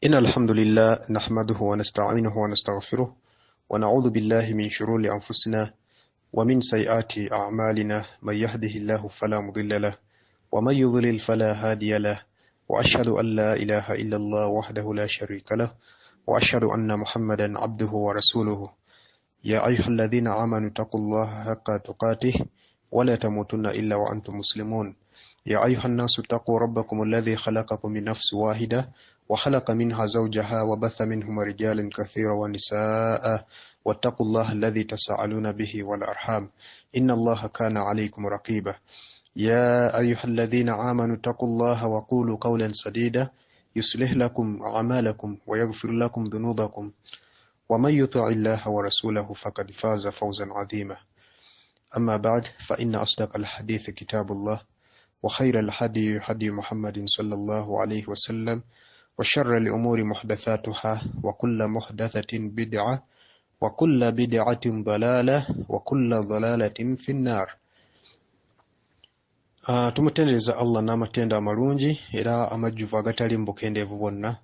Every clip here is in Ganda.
إن الحمد لله نحمده ونستعينه ونستغفره ونعوذ بالله من شرور أنفسنا ومن سيئات أعمالنا من يهده الله فلا مضل له ومن يضلل فلا هادي له وأشهد أن لا إله إلا الله وحده لا شريك له وأشهد أن محمدا عبده ورسوله يا أيها الذين آمنوا اتقوا الله حق تقاته ولا تموتن إلا وأنتم مسلمون يا أيها الناس اتقوا ربكم الذي خلقكم من نفس واحدة وخلق منها زوجها وبث منهما رجالا كثيرا ونساء واتقوا الله الذي تساءلون به والأرحام إن الله كان عليكم رقيبا يا أيها الذين آمنوا اتقوا الله وقولوا قولا سديدا يصلح لكم أعمالكم ويغفر لكم ذنوبكم ومن يطع الله ورسوله فقد فاز فوزا عظيما أما بعد فإن أصدق الحديث كتاب الله وخير الهدي هدي محمد صلى الله عليه وسلم وشر الأمور محدثاتها وكل محدثة بدعة وكل بدعة ضلالة وكل ضلالة في النار. Tumutendereza Allah n'amatenda amalungi era amajjuvu agatali mbukendeevu bwonna.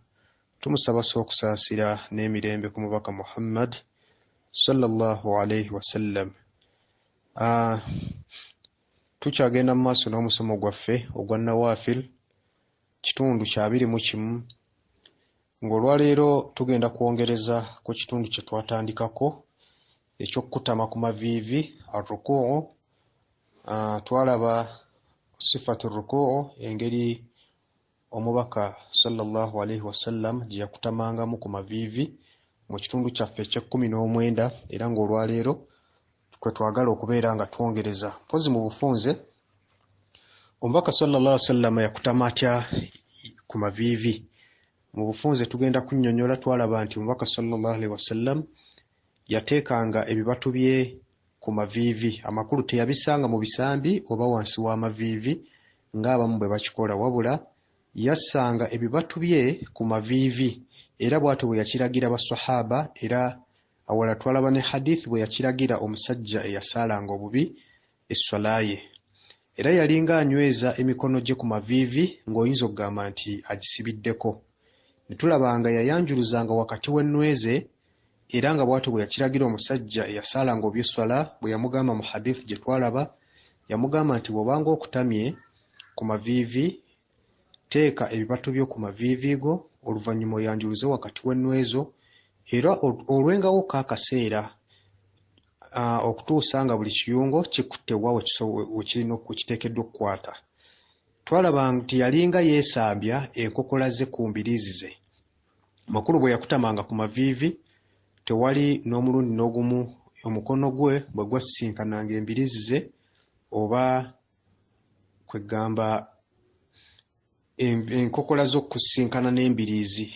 Tumusaba okusaasira n'emirembe ku mubaka Muhammad sallallahu alayhi wasallam. Tukyagenda mu maaso n'omusomo gwaffe ogwa Nawafil kitundu kya 21 ng'olwaleero tugenda kwongereza ku kitundu kye twatandikako eky'okutama ku maviivi arrukuu. Twalaba sifatu rukuu engeri omubaka sallallahu alayhi wasallam gye yakutamangamu ku maviivi mu kitundu kyaffe eky'e19 era ng'olwaleero kwe twagala okubeera nga twongereza mpozi mu bufunze. Omubaka sallallahu alayhi wasallam yakutama atya ku maviivi? Mu bufunze tugenda kunnyonnyola twalaba nti omubaka sallallahu alayhi wasallam yateekanga ebibatu bye ku maviivi. Amakulu teyabisanga mu bisambi oba wansi w'amaviivi ng'abamu bwe bakikola, wabula yassanga ebibatu bye ku maviivi era bw'atyo bwe yakiragira basahaba, era awala twalaba ne hadith bwe yakiragira omusajja eyasaalanga obubi esswala ye. Era yalinga anyweza emikono gye ku maviivi ng'oyinza okugamba nti agisibiddeko. Ne tulabanga yayanjuluzanga wakati w'ennweze era nga bw'atyo bwe yakiragira omusajja eyasaalanga obubi esswala. Bwe yamugamba mu hadith gye twalaba yamugamba nti bw'obanga okutamye ku maviivi teeka ebibatu byo ku maviivi go oluvannyuma oyanjuluze wakati w'ennwezo, era olwengawo kaakaseera okutuusa nga buli kiyungo kikutte wa wekiteekeddwa okukwata. Twalaba nti yalinga yeesambya enkokola ze ku mbiriizi ze. Amakulu bwe yakutamanga ku maviivi tewali n'omulundi n'ogumu omukono gwe bwe gwasinkananga embiriizi ze oba kwegamba enkokola z'okusinkana n'embiriizi.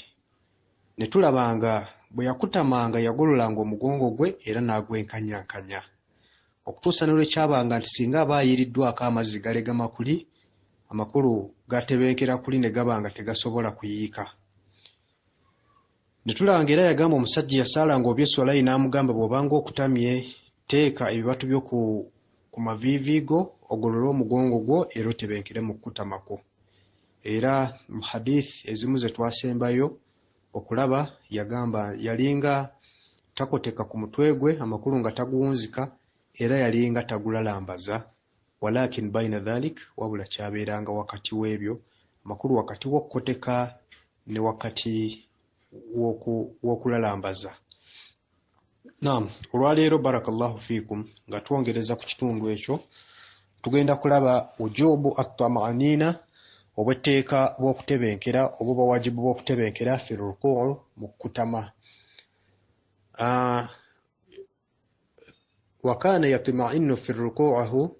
Ne tulabanga bwe yakutamanga yagololanga omugongo gwe era n'agwenkanyankanya okutuusa ne lwekyabanga nti singa aba ayiriddwako amazzi galegama kuli, amakulu gatebenkera kuli ne gaba nga tegasobola kuyiika. Ne tulabanga era yagamba omusajja yasaalanga oby esswala ye n'amugamba bw'obanga okutamye teeka ebibatu byo ku maviivi go ogolole omugongo gwo era otebenkere mu kukutamako. Era mu hadith ezimu ze twasembayo okulaba yagamba yalinga takoteka ku mutwe gwe amakulu nga taguwunzika era yalinga tagulalambaza, walakin baina dhalik, wabula kyabeeranga wakati w'ebyo amakulu, wakati w'okukoteka ne wakati w'okulalambaza. Naam, olwaleero barakallahu fiikum nga twongereza ku kitundu ekyo tugenda kulaba wujubu at-tama'anina, obwetteeka bw'okutebenkera oba obwawajibu bw'okutebenkera fi rukuu mu kutama. Wa kaana yatma'innu fi rukuuhu,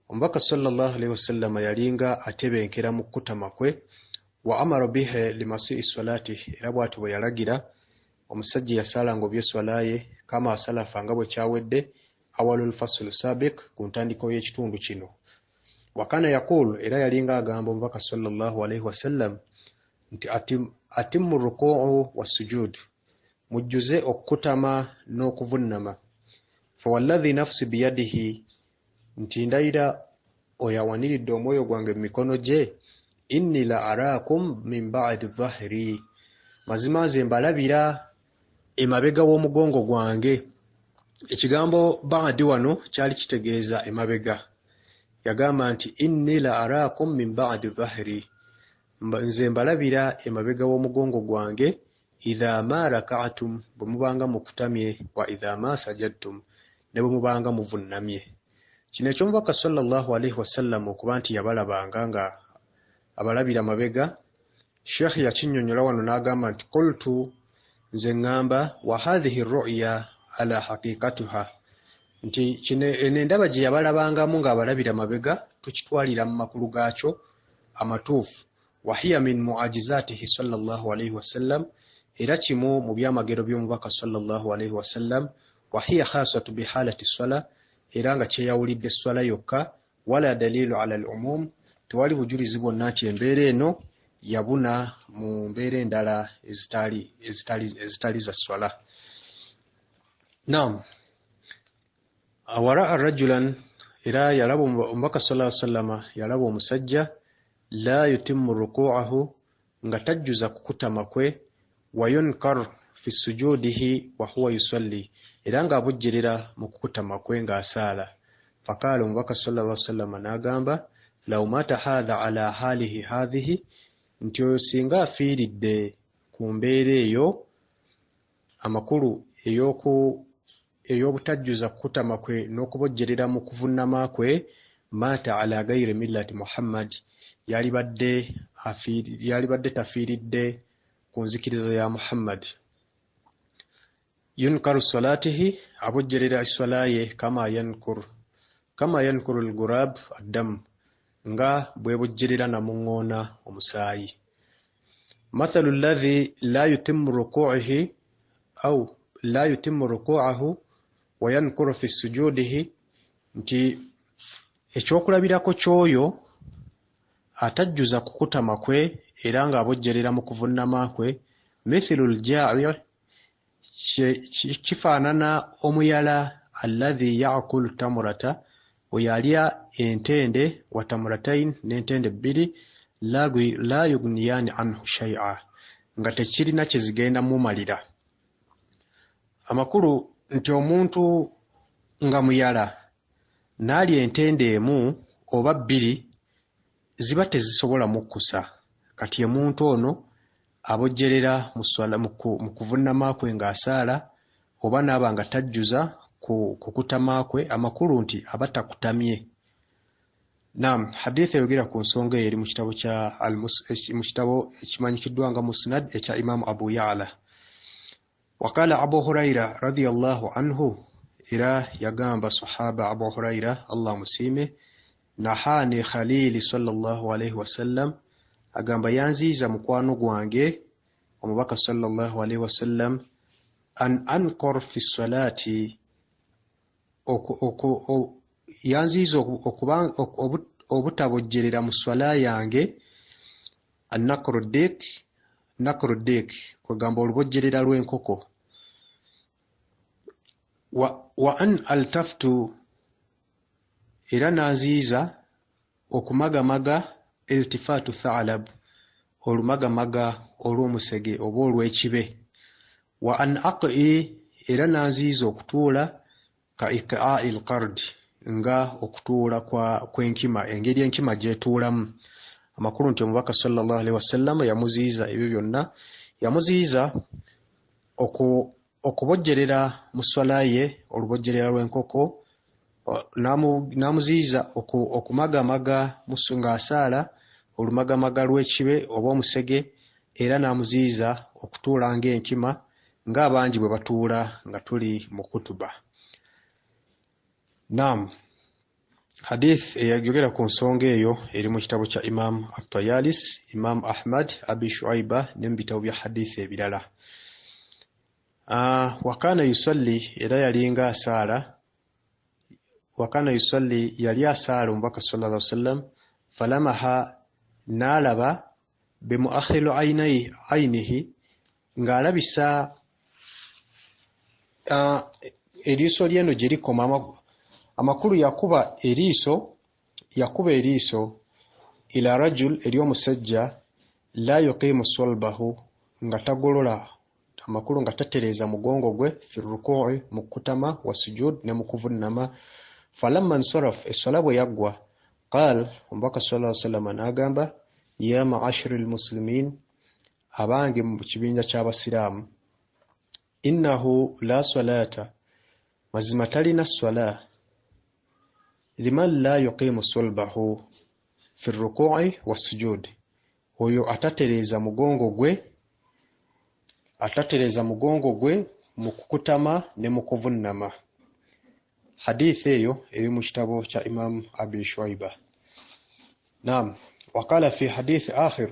omubaka sallallahu alayhi wasallam yalinga atebenkera mu kutama kwe. Wa amara bihi limasi'i salati, era bw'atyo bwe yalagira omusajja yasaalanga oby esswala ye kama asalafa nga bwe kyawedde awalul faslu sabiq ku ntandiko y'ekitundu kino. Wakana yaqulu, era yalinga agamba omubaka sallallahu alayhi wasallam nti atimmu rukuu wassujud, mujjuze okutama n'okuvunnama. Fawalladhi nafsi biyadihi, nti ndayira oyo awaniridde omwoyo gwange mu mikono gye, inni la araakum min ba'di dhahri, mazima nze mbalabira emabega w'omugongo gwange. Ekigambo ba'di wano kyali kitegeeza emabega. Yagamba nti inni la araakum min ba'di dhahri, nze mbalabira emabega w'omugongo gwange, idha ma raka'tum, bwe mubanga mukutamye, wa idha ma sajadtum, ne bwe mubanga muvunnamye. Kino eky'omubaka sallallahu alaihi wasallam okuba nti yabalabanga nga abalabira mabega, Sheikh yakinnyonnyola wano n'agamba nti qultu, nze ngamba wa hadhihi ru'ya ala haqiqatuha, nti kino endaba gye yabalabangamu ng'abalabira mabega tukitwalira mu makulu gaakyo amatuufu. Wahiya min mu'ajizatihi sallallahu alaihi wasallam, era kimu mu byamagero by'omubaka sallallahu alaihi wasallam. Wahiya khasatu bihalati swala, era nga kyeyawulidde swala yokka. Wala dalilu ala al-umum, tewali bujulizi bwonna nti embeera eno yabuna mu mbeera endala ezitali za swala. Naam, awara rajulan, era yalaba omubaka sallallahu alaihi wasallam yalaba omusajja, la yutimmu ruku'ahu, nga tajjuza kukutama kwe, wa yunkar fi sujudihi wa huwa yusalli, era nga abujjirira mu kukutama kwe ng'asaala. Faqala omubaka sallallahu alaihi wasallam n'agamba, law mata hadha ala halihi hadhihi, nti oyo singa afiiridde ku mbeera eyo, amakulu ey'obutajjuza kukutama kwe n'okubojjerera mu kuvunnama kwe, mata ala gayri millati Muhammad, yalibadde tafiiridde ku nzikiriza ya Muhammad. Yunkaru salatihi, abojjerera esswala ye, kama yankuru al-gurab ad-dam, nga bwebojjerera namuŋŋoona omusaayi. Mathalu alladhi la yutimmu ruku'ahu wa yankuru fi sujudihi, nti ekyokulabirako ky'oyo atajjuza kukutama kwe era nga abojjerera mu kuvunnama kwe, mithlu al-ja'i, kifaanana omuyala alladhi ya'kulu tamurata, oyalya entende, wa tamuratain, n'entende bbiri, la yugniyani anhu shay'a, nga tekirina kyezigenda mumalira. Amakulu nti omuntu nga muyala n'alya entende emu oba bbiri, ziba tezisobola mukkusa. Kati omuntu ono abojjerera mu kuvunnama kwe ng'asaala, oba n'aba nga tajjuza ku kukutama kwe, amakulu nti aba takutamye. Naam, hadithi eyogera ku nsonga eri mu kitabo ekimanyikiddwa nga Musnad ekya Imam Abu Ya'la. Waqala Abu Huraira radiyallahu anhu, era yagamba sahaba Abu Huraira Allah musiime, nahani Khalili sallallahu alaihi wasallam, agamba yanziiza mukwano gwange omubaka sallallahu alaihi wasallam, an ankor fi salati, yanziiza obutabojjerera mu swala yange, nakru dik, kwegamba olubojjerera lw'enkoko, wa an altaftu, era nanziiza okumagamaga, iltifatu thalab, olumagamaga olw'omusege oba olw'ekibe, wa an aqi, era nanziiza okutuula, ka iqa'i al-qard, nga okutuula kw'enkima, engeri enkima gyetuulamu. Amakulu nti omubaka sallallahu alaihi wasallam yamuziiza ebyo byonna, yamuziiza okubojjerera mu swala ye olubojjerera lw'enkoko, namuziiza okumagamaga ng'asaala olumagamaga lw'ekibe oba omusege, era namuziiza okutuula ng'enkima ng'abangi bwe batuula nga tuli mu kutuba. Naam, hadith eyayogera ku nsonga eyo eri mu kitabo kya Imam At-Tayalis, Imam Ahmad, Abi Shuaiba ne mu bitabo bya hadith ebirala. Wakana yusalli, era yalinga asaala, wakana yusalli, yali asaala omubaka sallallahu alaihi wasallam, falamaha, n'alaba, bimuakhilu aynihi, ng'alabisa eriiso lyeno gye likoma. Amakulu yakuba eriiso ila rajul, eri omusajja, la yuqimu sulbahu, nga tagolola amakulu nga tatereza mugongo gwe fi ruku'i mukutama wa sujud ne mukuvunama. Falamma nsaraf essala bwe yaggwa qal omubaka sallallahu alaihi wasallam n'agamba ya ma'ashara almuslimin abange mu kibinja ky'abasiraamu innahu la salata mazima talina swala liman la yuqimu sulbahu fi ruku'i wa sujud oyo atatereza mugongo gwe mu kukutama ne mu kuvunama. Hadithi eyo eri mu kitabo kya Imam Abi Shuaiba. Naam, waqala fi hadith akhir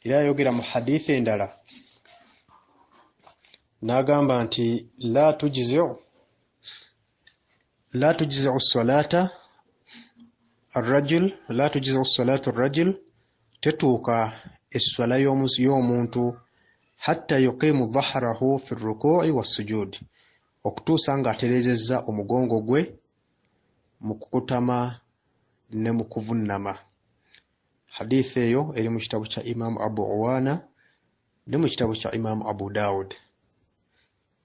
ila yogera mu hadithi endala n'agamba nti la tujzi'u salata ar-rajul tetuuka esswala y'omuntu hatta yuqimu dhahrahu fi ruku'i was-sujud okutuusa nga aterezezza omugongo gwe mu kukutama ne mu kuvunama. Hadithi eyo eri mu kitabu kya Imam Abu Awana ne mu kitabu kya Imam Abu Dawud.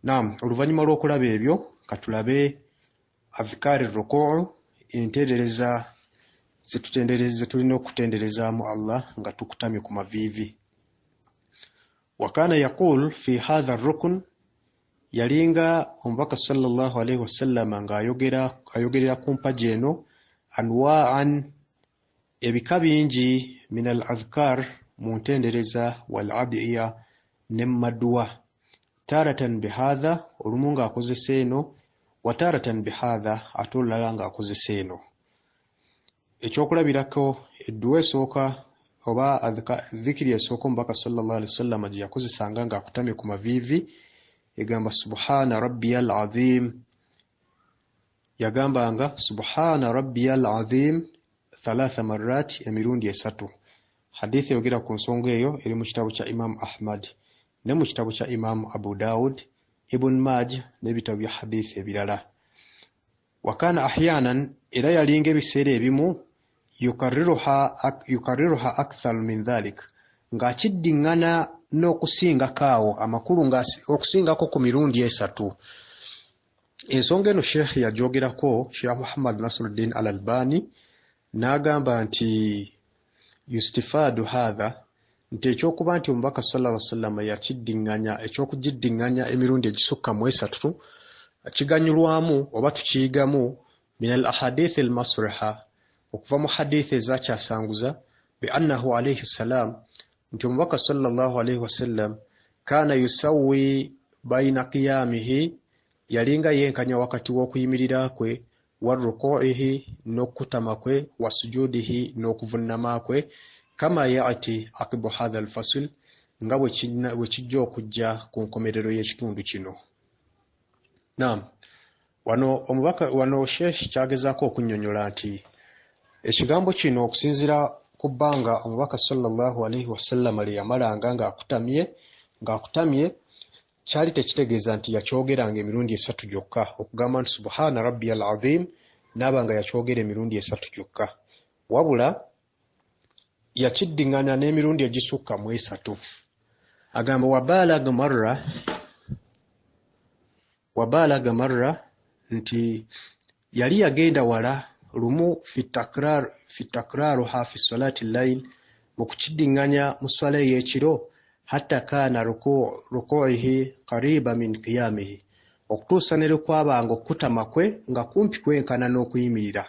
Naam, oluvannyuma lw'okulaba ebyo katulabe adhkari ruku'u entendereza ze tulina okutenderezaamu Allah nga tukutamye ku maviivi. Wakana yaqul fi hadha ar-rukn yalinga omubaka sallallahu alaihi wasallam nga ayogerera ku mpaji eno anwa'an ebika bingi min al-adhkar mu ntendereza wal adiya ne madwa taratan bihadha olumu nga akozesa eno wa taratan bihadha ate olulala nga akozesa eno. Ekyokulabirako edduwa esooka oba dhikiri esooka omubaka sallallahu alaihi wasallam gye yakozesanga nga akutamye ku maviivi egamba subhana rabbiyal azim, yagambanga subhana rabbiyal azim 3 marrat emirundi 3. Hadithi yogera ku nsonga eyo eri mu kitabu kya Imam Ahmad ne mu kitabu kya Imam Abu Dawud, Ibn Majah n'ebitabo bya hadithi ebirala. Wakana ahyanan era yalinga ebiseera ebimu yukarriruha akthar min dhalik nga akiddiŋŋana n'okusingako awo amakulu okusingako ku mirundi 3. Ensonga eno Sheikh yagyogerako Sheikh Muhammad Nasiruddin Al-Albani n'agamba nti yustifadu hadha nti ekyokuba nti omubaka sallallahu alaihi wasallam ekyokugiddiŋŋanya emirundi egisukka mu 3 kiganyulwamu oba tukiyigamu min al ahadith al masriha okuva mu hadithi ezakyasanguza bi annahu alayhi salam nti omubaka sallallahu alayhi wasallam kana yusawwi baina qiyamihi yalinga yenkanya wakati w'okuyimirira kwe wa ruku'ihi n'okutama kwe wa sujudihi n'okuvunama kwe kama ya'ti aqibu hadha al fasl nga bwe kijja okujja ku nkomerero y'ekitundu kino. Naam, wano Sheikh kyagezaako okunnyonnyola nti ekigambo kino okusinziira ku bbanga omubaka sallallahu alaihi wasallam lye yamalanga ng'akutamye kyali tekitegeeza nti yakyogeranga emirundi 3 gyokka okugamba nti subhana rabbiyal azim n'aba nga yakyogera emirundi 3 gyokka, wabula yakiddiŋŋanya n'emirundi egisukka mu 3. Agamba wabalaga marra nti yali yagenda wala lumu fi takraruha fi salati al-layl mu kukiddiŋŋanya mu swala y'ekiro hatta kana ruku'ihi qariba min qiyamihi okutuusa ne lwekwabanga okutama kwe nga kumpi kwenkana n'okuyimirira.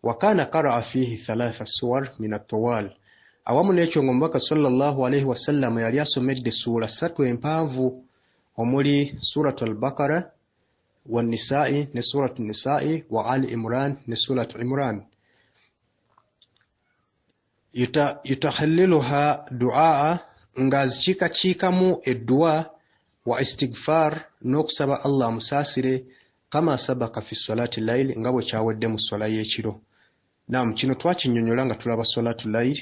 Wakana qara'a fihi 3 suwar min at-tawal awamu n'ekyo ng'omubaka sallallahu alaihi wasallam yali asomedde suura 3 empanvu omuli suratu al-Baqara wa Nisa'i ne suratu Nisa'i wa Ali Imran ne suratu Imran. Yutakhalliluha du'a ngazikikamu eddu'a wa istighfar n'okusaba Allah musaasire kama sabaka fi salati layl nga bwe kyawedde mu swala y'ekiro. Naam, kino twakinnyonnyola nga tulaba salatu layl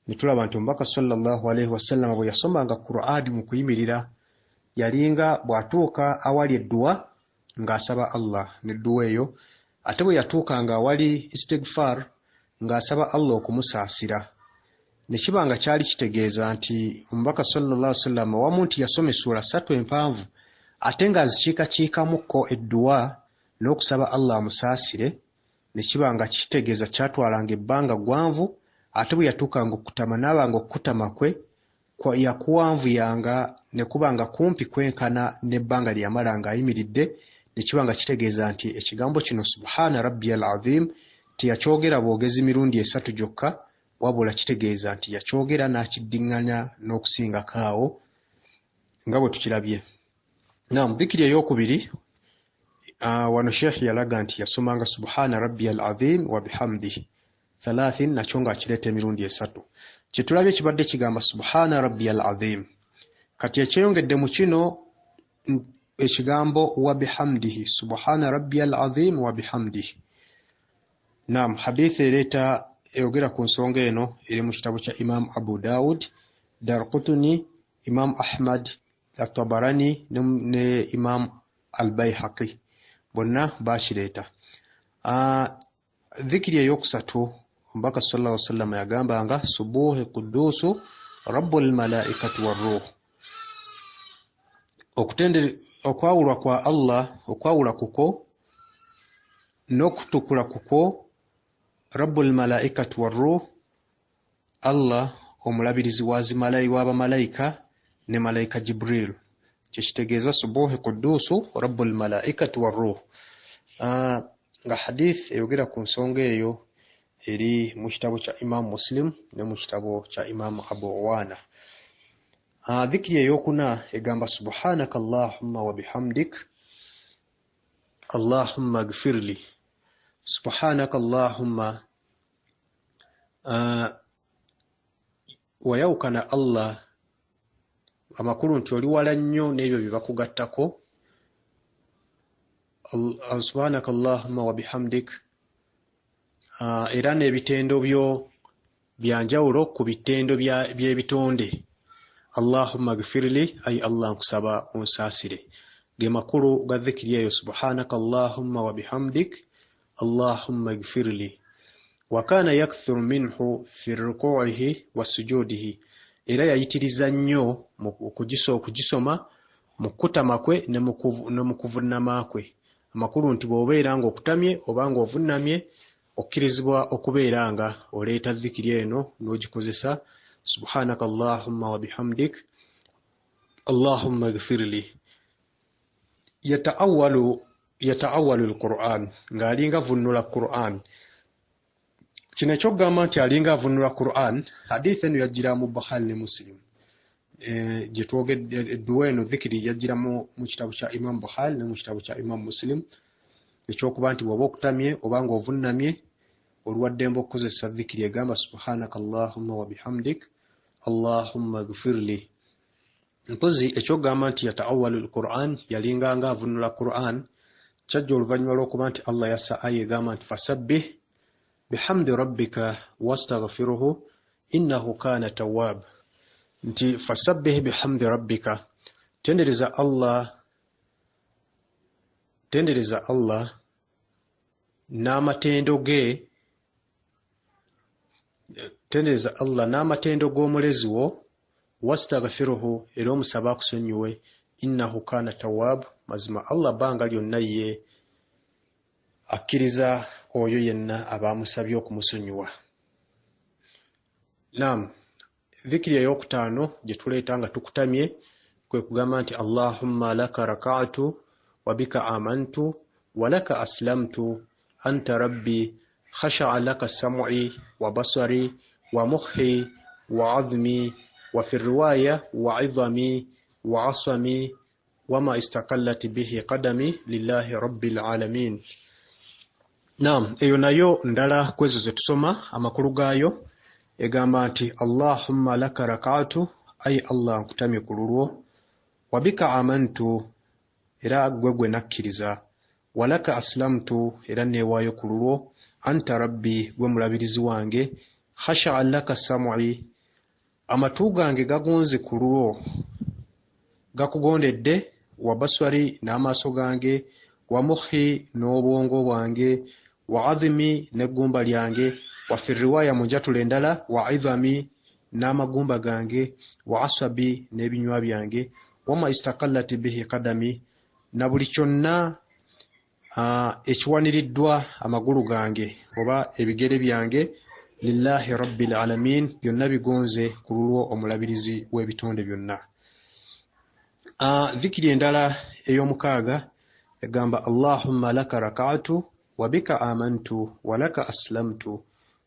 ne tulaba nti omubaka sallallahu alaihi wasallam bwe yasomanga Qur'ani mu kuyimirira yalinga bw'atuuka awali eddu'a ng'asaba Allah n'eddu'a eyo, ate bwe yatuukanga awali istighfar ng'asaba Allah okumusaasira. ne kibanga kyali kitegeeza nti omubaka sallallahu alaihi wasallam wamu nti yasoma essula 3 empanvu ate nga azikiikakiikamukko edduwa n'okusaba Allah amusaasire, ne kibanga kitegeeza kyatwalanga ebbanga gwanvu, ate bwe yatuukanga okutama n'abanga okutama kwe yakuwanvuyanga ne kubanga kumpi kwenkana n'ebbanga lye yamala ng'ayimiridde, ne kibanga kitegeeza nti ekigambo kino subhaana rabbiyal azim teyakyogera bwogezi mirundi 3 gyokka, wabula kitegeeza nti yakyogera n'akiddiŋŋanya n'okusingako awo nga bwe tukirabye. Naam, dhikiri ey'okubiri wano Sheikh yalaga nti yasomanga subhaana rabbiyal azim wa bihamdihi 30 nakyo ng'akireeta emirundi 3. Kyetulabye kibadde kigamba subhaana rabbiyal azim. Kati ekyeyongedde mu kino ekigambo wa bihamdihi, subhaana rabbiyal azim wa bihamdihi. Naam, hadithi ereeta eyogera ku nsonga eno eri mu kitabo kya Imam Abu Dawud, Darqutni, Imam Ahmad, At-Tabarani ne Imam Al-Bayhaqi bonna bakireeta. Dhikiri eyokusatu omubaka sallallahu alaihi wasallam yagambanga subuhi qudusu rabbul malaikati warruh. Okwawulwa kwa Allah, okwawula kuko n'okutukula kuko rabbul malaikati warruh, Allah omulabirizi w'abamalayika ne malayika Jibril. Kyekitegeeza subuhi qudusu rabbul malaikati warruh. Nga hadith eyogera ku nsonga eyo eri mu kitabo kya Imam Muslim ne mu kitabo kya Imam Abu Awana. Dhikiri eyokuna egamba subhanaka Allahumma wa bihamdik Allahumma gfirli. Subhanaka Allahumma wayawukana Allah amakulu nti oli wala nnyo n'ebyo bye bakugattako. Subhanaka Allahumma wa bihamdik era n'ebitendo byo byanjawulo ku bitendo by'ebitonde. Allahumma gfirli ay Allah nkusaba onsaasire. Ge makulu ga dhikiri eyo subhanaka Allahumma wa bihamdik Allahumma gfirli. Wa kana yakthuru minhu fi ruku'ihi wa sujudihi. Era yayitiriza nnyo okugisoma mu kutama kwe ne mu kuvunnama kwe. Amakulu nti bw'obeera nga okutamye oba nga ovunnamye okkirizibwa okubeera nga oleeta dhikiri eno n'ogikozesa subhanaka Allahumma wa bihamdik Allahumma gfirli. Yata'awwalu al-Qur'an, ng'alinga avunula Qur'an. Kino ekyokugamba nti alinga avunula Qur'an, hadith eno yajjira mu Bukhari ne Muslim. Gye twogedde edduwa eno dhikiri yajjira mu kitabu kya Imam Bukhari ne mu kitabu kya Imam Muslim. Ekyokuba nti bw'oba okutamye oba nga ovunnamye oluwaddemba okukozesa dhikiri egamba subhanaka Allahumma wa bihamdik Allahumma gfirli. Mpozi ekyokugamba nti yata'awwalu al-Qur'an, yalinganga avunula Qur'an, kyajja oluvannyuma lw'okuba nti Allah yassa aya egamba nti fasabbih bihamdi rabbika wastaghfiruhu innahu kana tawwab. Nti fasabbih bihamdi rabbika, tendereza Allah n'amatendo ge, tendereza Allah n'amatendo g'omulezi wo, wastaghfiruhu era omusaba akusonyiwe, innahu kana tawwab, mazima Allah banga lyonna ye akkiriza oyo yenna abamusabye okumusonyiwa. Naam, dhikiri eyokutaano gye tuleeta nga tukutamye kwe kugamba nti Allahumma laka raka'tu wa bika amantu wa laka aslamtu anta rabbi khasha'a laka sam'i wa basari wa mukhi wa azmi wa fi riwaya wa 'idhami wa 'asami wa ma istaqallat bihi qadami lillahi rabbil alamin. Naam, eyo nayo ndala kwezo ze tusoma amakulu gaayo egamba nti Allahumma laka raka'tu, ay Allah nkutamye ku lulwo, wa bika amantu era gwe nakkiriza, wa laka aslamtu era neewaayo ku lulwo, anta rabbi gwe mulabirizi wange, khasha'a laka sam'i amatu gange gagonze ku lulwo gakugondedde, wa baswari n'amaaso gange, wa mukhi n'obwongo bwange, wa azimi n'eggumba lyange, wa fi riwaya mu njatula endala wa idhami n'amagumba gange, wa asabi n'ebinywa byange, wama istaqallat bihi qadami na buli kyonna ekiwaniriddwa amagulu gange oba ebigere byange, lillahi rabbil alamin, byonna bigonze ku lulwo omulabirizi w'ebitonde byonna. Dhikiri endala ey'omukaaga egamba Allahumma laka raka'tu wa bika amantu wa laka aslamtu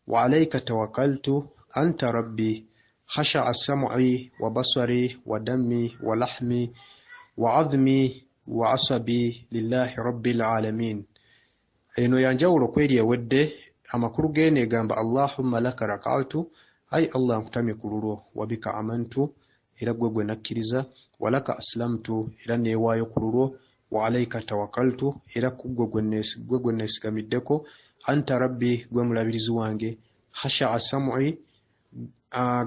wa alayka tawakkaltu anta rabbi khasha'a sam'i wa basari wa dammi wa lahmi wa azmi wa asabi lillahi rabbil alamin. Eno yanjawulo kweri ewedde. Amakulu gene egamba Allahumma laka raka'tu, ay Allah nkutamye ku lulwo, wa bika amantu era gwe nakkiriza, wa laka aslamtu era neewaayo ku lulwo, wa alayka tawakkaltu era gwe neesigamiddeko, anta rabbi gwe mulabirizi wange, khasha'a sam'i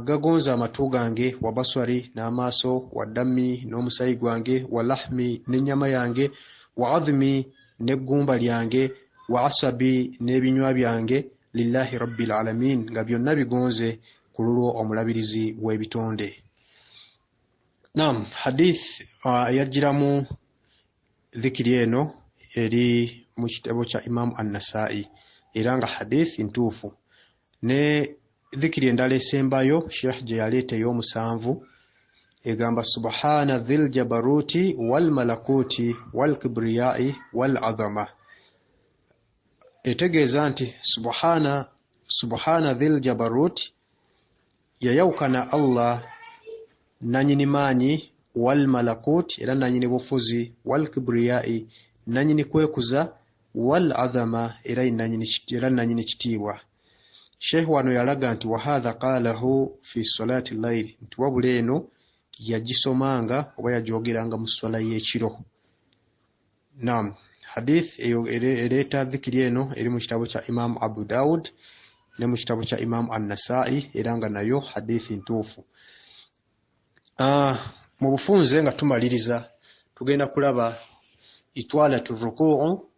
gagonza amatu gange, wa basari n'amaaso, wa dammi n'omusayi gwange, wa lahmi n'ennyama yange, wa azmi n'eggumba lyange, wa asabi n'ebinywa byange, lillahi rabbil alamin, nga byonna bigonze ku lulwo omulabirizi w'ebitonde. Naam, hadith yajjiramu dhikiri eno eri mu kitabo kya Imam An-Nasa'i era nga hadith ntuufu. Ne dhikiri endala esembayo Sheikh gye yaleeta ey'omusanvu egamba subhana dhil jabaruti wal malakuti wal kibriyai wal azama. Etegeeza nti subhana dhil jabaruti yayawukana Allah nanyini maanyi, wal malakuti era nanyini bufuzi, wal kibriyai nanyini kwekuza, wal azama era nanyini kitiibwa. Sheikh wano yalaga nti wa hadha qalahu fi salati al-layl, nti wabula eno yagisomanga oba yagyogeranga mu swala y'ekiro. Naam, hadith ereeta dhikiri eno eri mu kitabo kya Imam Abu Dawud ne mu kitabo kya Imam An-Nasa'i era nga nayo hadith ntuufu. Mu bufunze nga tumaliriza tugenda kulaba itwalatu ruku'u,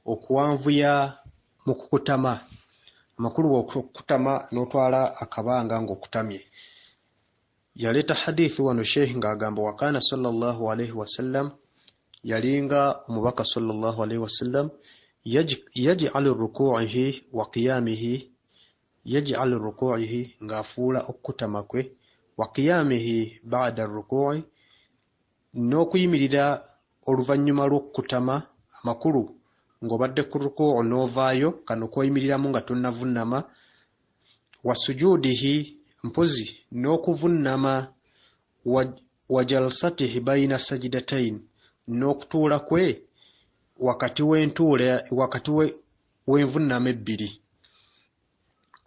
okuwanvuya mu kukutama. Amakulu okukutama n'otwala akabanga ng'okutamye. Yaleeta hadith wano Sheikh ng'agamba wakana sallallahu alayhi wasallam, yalinga omubaka sallallahu alayhi wasallam yaj'alu ruku'ihi wa qiyamihi, yaj'alu ruku'ihi ng'afuula okukutama kwe, wa qiyamihi ba'da ruku'i n'okuyimirira oluvannyuma lw'okukutama. Amakulu ng'obadde ku ruku'u n'ovaayo kano koyimiriramu nga tonnavunnama, wa sujudihi mpozi n'okuvunnama, wa jalsatihi bayina sajidatayn n'okutuula kwe wakati w'envunnama ebbiri.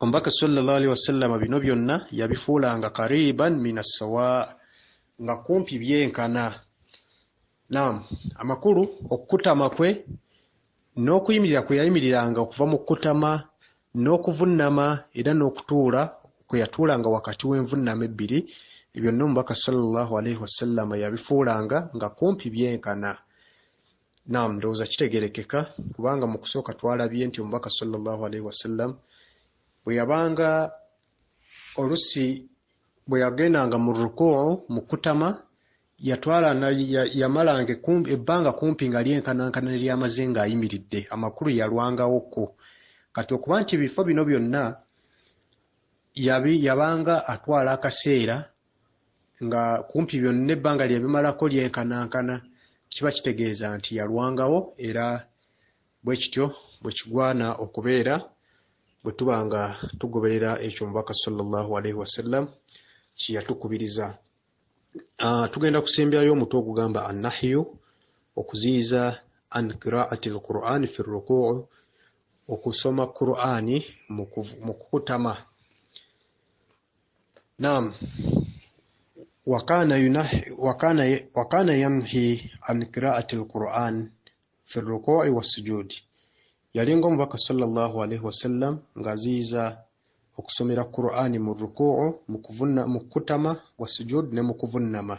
Omubaka sallallahu alaihi wasallam bino byonna yabifuulanga qariban min as-sawa, nga kumpi byenkana. Naam, amakulu okukutama kwe n'okuyimirira kwe yayimiriranga okuva mu kukutama, n'okuvunnama era n'okutuula kwe yatuulanga wakati w'envunnama ebbiri, byonna omubaka sallallahu alaihi wasallam yabifuulanga nga kumpi byenkana. Naam, ndowooza kitegerekeka kubanga mu kusooka twalabye nti omubaka sallallahu alaihi wasallam bwe yabanga olusi bwe yagendanga mu ruku'u mu kutama yamalanga ebbanga kumpi nga lyenkanankana lyamaze ng'ayimiridde. Amakulu yalwangawoko. Kati okuba nti ebifo bino byonna yabanga atwala akaseera nga kumpi byonna ebbanga lyebimalako lyenkanankana, kiba kitegeeza nti yalwangawo, era bwe kityo bwe kigwana okubeera bwe tuba nga tugoberera ekyo omubaka sallallahu alaihi wasallam kye yatukubiriza. Tugenda kusembyayo omutwe ogugamba annahyu, okuziyiza an qiraati al-Qur'ani fi ruku'u, okusoma Qur'ani mu kukutama. Naam, wakana yanhi an qiraati al-Qur'an fi ruku'i was-sujudi. Yalinga omubaka sallallahu alaihi wasallam ng'aziyiza okusomera Qur'ani mu ruku'u, mu kutama, wa sujud ne mu kuvunnama.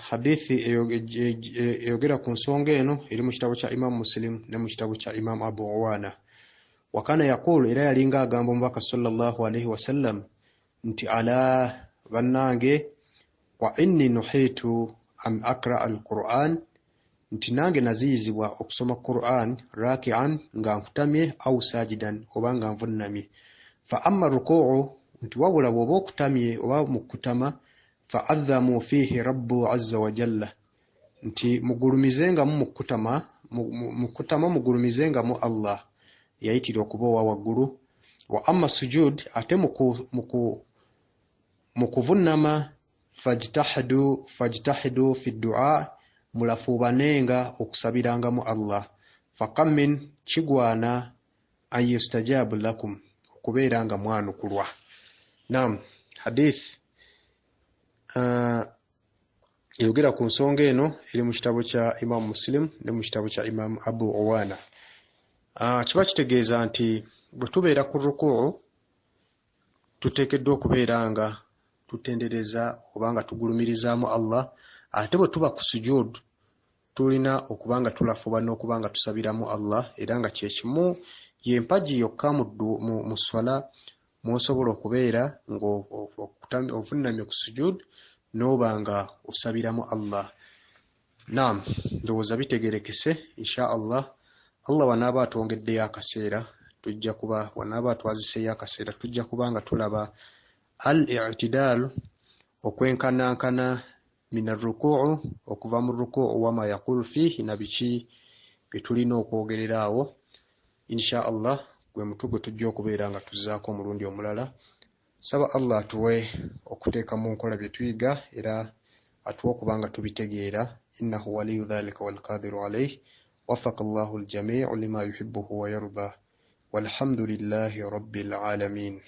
Hadithi eyogera ku nsonga eno eri mu kitabo kya Imam Muslim ne mu kitabo kya Imam Abu Awana. Wakana yaqulu, era yalinga agamba omubaka sallallahu alaihi wasallam nti ala bannange wa inni nuhitu an akra al-Qur'an nti nange naziyizibwa okusoma Qur'an raki'an nga nkutamye au sajidan oba nga nvunnamye fa amma ruku'u nti wabula bw'oba okutamye oba mu kutama fa adhamu fihi rabbu azza wa jalla nti mugulumizengamu mu kutama mugulumizengamu Allah yayitira okuba owa waggulu wa amma sujud ate mu kuvunnama fajtahidu fi du'a mulafubanenga okusabirangamu Allah fakam min kigwana an yustajabu lakum okubeeranga mwanukulwa. Naam, hadith yogera ku nsonga eno eri mu kitabo kya Imam Muslim ne mu kitabo kya Imam Abu Awana. Kiba kitegeeza nti bwe tubeera ku rukuu tuteekeddwa okubeera nga tutendereza oba nga tugulumirizaamu Allah, ate bwe tuba ku sujud tulina okuba nga tulafuba n'okuba nga tusabiramu Allah, era nga kyekimu yempaji yokka mu swala mw'osobola okubeera ng'ovunnamye ku sujud n'oba nga osabiramu Allah. Naam, ndowooza bitegerekese insha Allah. Allah wanaaba atwongeddeyo akaseera wanaaba atwaziseeyo akaseera tujja kuba nga tulaba al-i'tidaal okwenkanankana min ar-ruku'u okuva mu ruku'u wama yaqulu fihi na biki bye tulina okwogerera awo insha Allah gwe mutwe gwe tujja okubeera nga tuzzaako omulundi omulala. Saba Allah atuwe okuteeka mu nkola bye tuyiga era atuwe okuba nga tubitegeera. Innahu waliyu dhalika wal qadiru alayhi. وفق الله الجميع لما يحبه ويرضى والحمد لله رب العالمين.